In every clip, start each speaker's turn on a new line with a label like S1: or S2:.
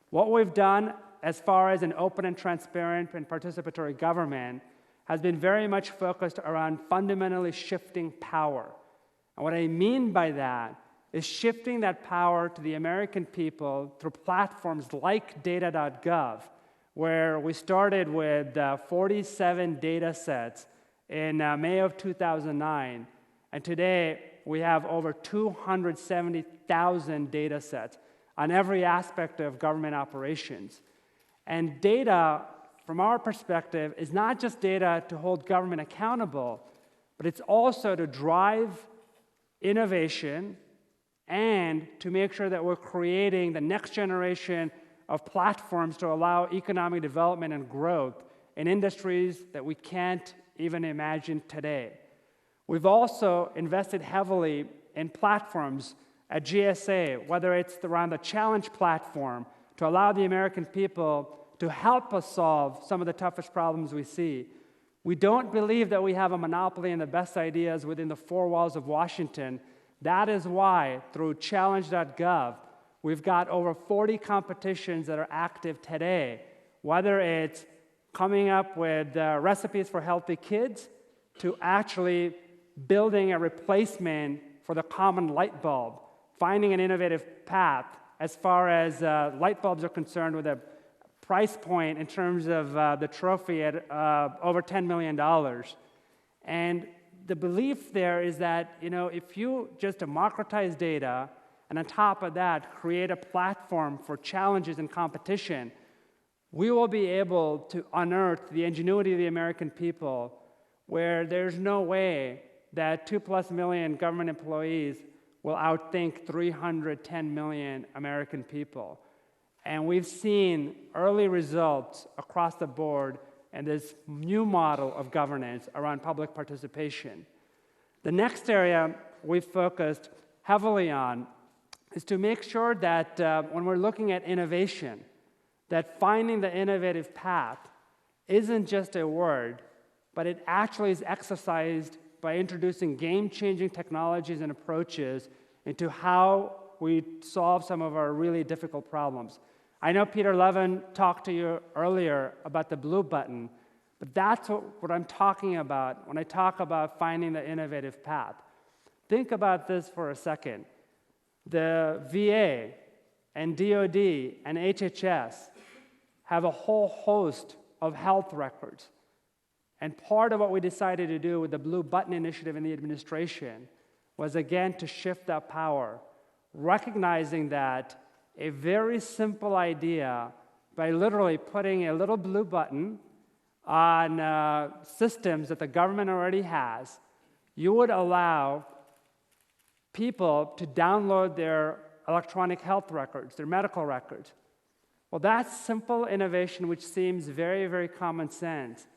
S1: What we've done as far as an open and transparent and participatory government has been very much focused around fundamentally shifting power. And what I mean by that is shifting that power to the American people through platforms like data.gov, where we started with 47 data sets in May of 2009, and today we have over 270,000 data sets on every aspect of government operations. And data, from our perspective, is not just data to hold government accountable, but it's also to drive innovation and to make sure that we're creating the next generation of platforms to allow economic development and growth in industries that we can't even imagine today. We've also invested heavily in platforms at GSA, whether it's around the challenge platform to allow the American people to help us solve some of the toughest problems we see. We don't believe that we have a monopoly in the best ideas within the four walls of Washington. That is why, through challenge.gov, we've got over 40 competitions that are active today, whether it's coming up with recipes for healthy kids to actually building a replacement for the common light bulb, finding an innovative path as far as light bulbs are concerned with a price point in terms of the trophy at over $10 million. And the belief there is that, if you just democratize data and on top of that create a platform for challenges and competition, we will be able to unearth the ingenuity of the American people where there's no way that 2+ million government employees will outthink 310 million American people. And we've seen early results across the board in this new model of governance around public participation. The next area we've focused heavily on is to make sure that when we're looking at innovation, that finding the innovative path isn't just a word, but it actually is exercised by introducing game-changing technologies and approaches into how we solve some of our really difficult problems. I know Peter Levin talked to you earlier about the blue button, but that's what I'm talking about when I talk about finding the innovative path. Think about this for a second. The VA and DoD and HHS have a whole host of health records. And part of what we decided to do with the Blue Button Initiative in the administration was, again, to shift that power, recognizing that a very simple idea, by literally putting a little blue button on systems that the government already has, you would allow people to download their electronic health records, their medical records. Well, that simple innovation, which seems very, very common sense,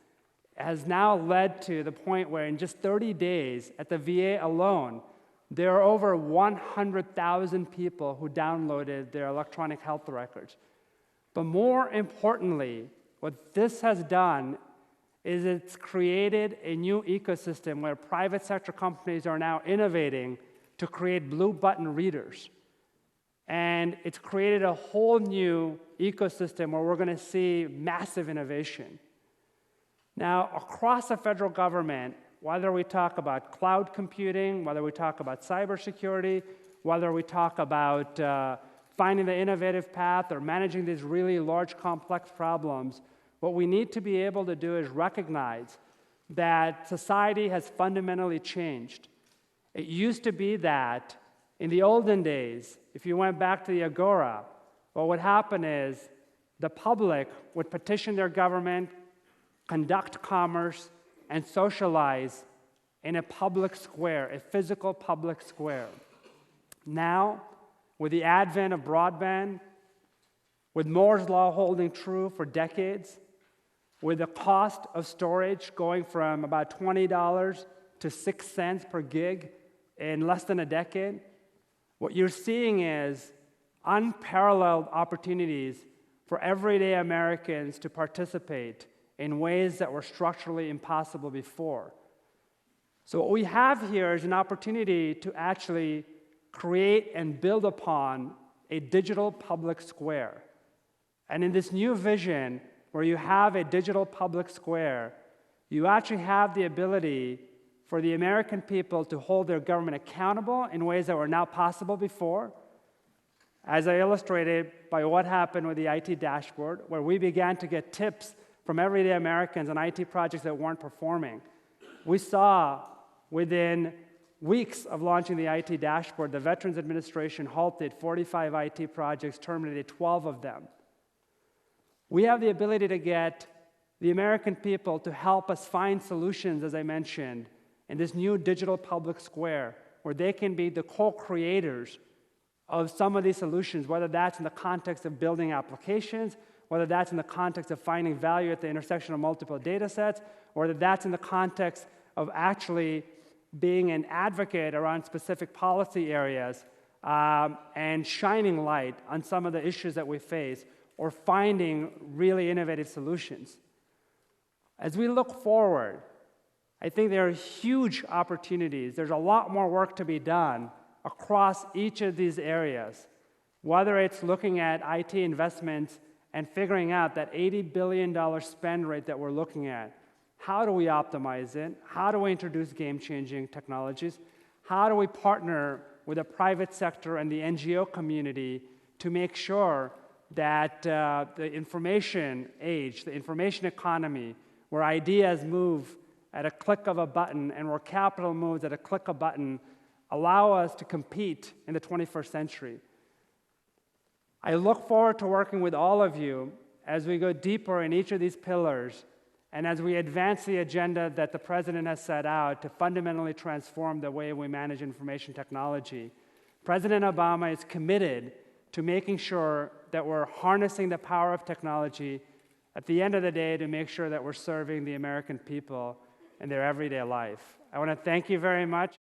S1: has now led to the point where in just 30 days at the VA alone, there are over 100,000 people who downloaded their electronic health records. But more importantly, what this has done is it's created a new ecosystem where private sector companies are now innovating to create blue button readers. And it's created a whole new ecosystem where we're going to see massive innovation. Now, across the federal government, whether we talk about cloud computing, whether we talk about cybersecurity, whether we talk about finding the innovative path or managing these really large, complex problems, what we need to be able to do is recognize that society has fundamentally changed. It used to be that in the olden days, if you went back to the Agora, what would happen is the public would petition their government, conduct commerce, and socialize in a public square, a physical public square. Now, with the advent of broadband, with Moore's Law holding true for decades, with the cost of storage going from about $20 to 6 cents per gig in less than a decade, what you're seeing is unparalleled opportunities for everyday Americans to participate in ways that were structurally impossible before. So what we have here is an opportunity to actually create and build upon a digital public square. And in this new vision, where you have a digital public square, you actually have the ability for the American people to hold their government accountable in ways that were not possible before, as I illustrated by what happened with the IT dashboard, where we began to get tips from everyday Americans on IT projects that weren't performing. We saw within weeks of launching the IT dashboard, the Veterans Administration halted 45 IT projects, terminated 12 of them. We have the ability to get the American people to help us find solutions, as I mentioned, in this new digital public square, where they can be the co-creators of some of these solutions, whether that's in the context of building applications, whether that's in the context of finding value at the intersection of multiple data sets, or whether that's in the context of actually being an advocate around specific policy areas and shining light on some of the issues that we face, or finding really innovative solutions. As we look forward, I think there are huge opportunities. There's a lot more work to be done across each of these areas, whether it's looking at IT investments and figuring out that $80 billion spend rate that we're looking at. How do we optimize it? How do we introduce game-changing technologies? How do we partner with the private sector and the NGO community to make sure that the information age, the information economy, where ideas move at a click of a button and where capital moves at a click of a button, allow us to compete in the 21st century. I look forward to working with all of you as we go deeper in each of these pillars and as we advance the agenda that the President has set out to fundamentally transform the way we manage information technology. President Obama is committed to making sure that we're harnessing the power of technology at the end of the day to make sure that we're serving the American people in their everyday life. I want to thank you very much.